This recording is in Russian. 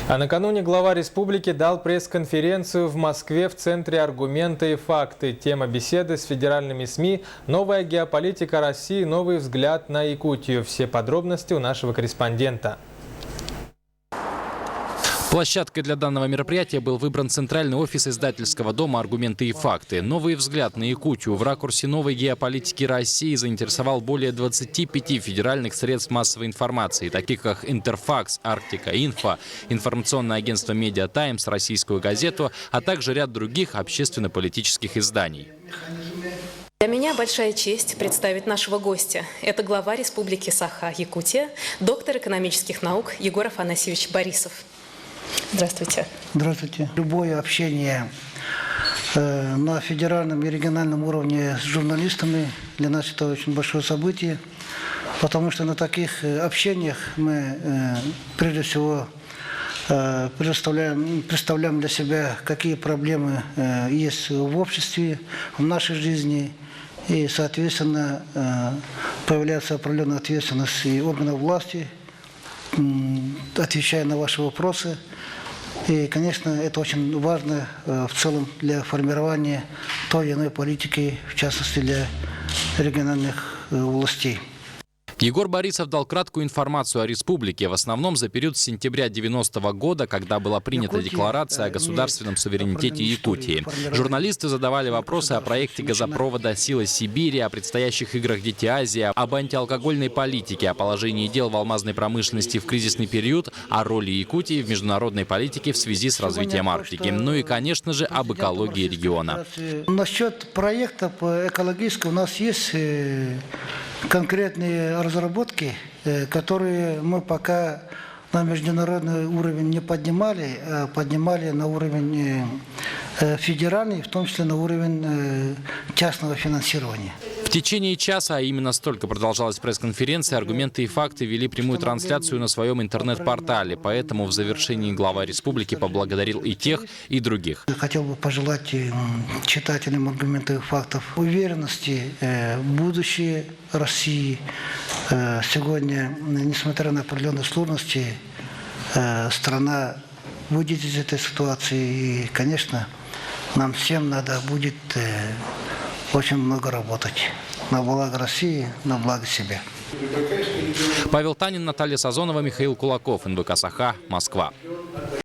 А накануне глава республики дал пресс-конференцию в Москве в Центре «Аргументы и факты». Тема беседы с федеральными СМИ «Новая геополитика России. Новый взгляд на Якутию». Все подробности у нашего корреспондента. Площадкой для данного мероприятия был выбран центральный офис издательского дома «Аргументы и факты». Новый взгляд на Якутию в ракурсе новой геополитики России заинтересовал более 25 федеральных средств массовой информации, таких как «Интерфакс», «Арктика Инфо», информационное агентство «Медиа Таймс», «Российскую газету», а также ряд других общественно-политических изданий. Для меня большая честь представить нашего гостя. Это глава Республики Саха-Якутия, доктор экономических наук Егор Афанасьевич Борисов. Здравствуйте. Здравствуйте. Любое общение на федеральном и региональном уровне с журналистами для нас это очень большое событие, потому что на таких общениях мы прежде всего представляем для себя, какие проблемы есть в обществе, в нашей жизни, и, соответственно, появляется определенная ответственность и органов власти, отвечая на ваши вопросы. И, конечно, это очень важно в целом для формирования той или иной политики, в частности для региональных властей. Егор Борисов дал краткую информацию о республике, в основном за период с сентября 90-го года, когда была принята декларация о государственном суверенитете Якутии. Журналисты задавали вопросы о проекте газопровода «Сила Сибири», о предстоящих играх «Дети Азии», об антиалкогольной политике, о положении дел в алмазной промышленности в кризисный период, о роли Якутии в международной политике в связи с развитием Арктики. Ну и, конечно же, об экологии региона. Насчет проекта по экологическому у нас есть конкретные разработки, которые мы пока на международный уровень не поднимали, а поднимали на уровень федеральный, в том числе на уровень частного финансирования. В течение часа, а именно столько продолжалась пресс-конференция, «Аргументы и факты» вели прямую трансляцию на своем интернет-портале. Поэтому в завершении глава республики поблагодарил и тех, и других. Хотел бы пожелать читателям «Аргументов и фактов» уверенности в будущее России. Сегодня, несмотря на определенные сложности, страна выйдет из этой ситуации. И, конечно, нам всем надо будет очень много работать на благо России, на благо себя. Павел Танин, Наталья Сазонова, Михаил Кулаков, НБК Саха, Москва.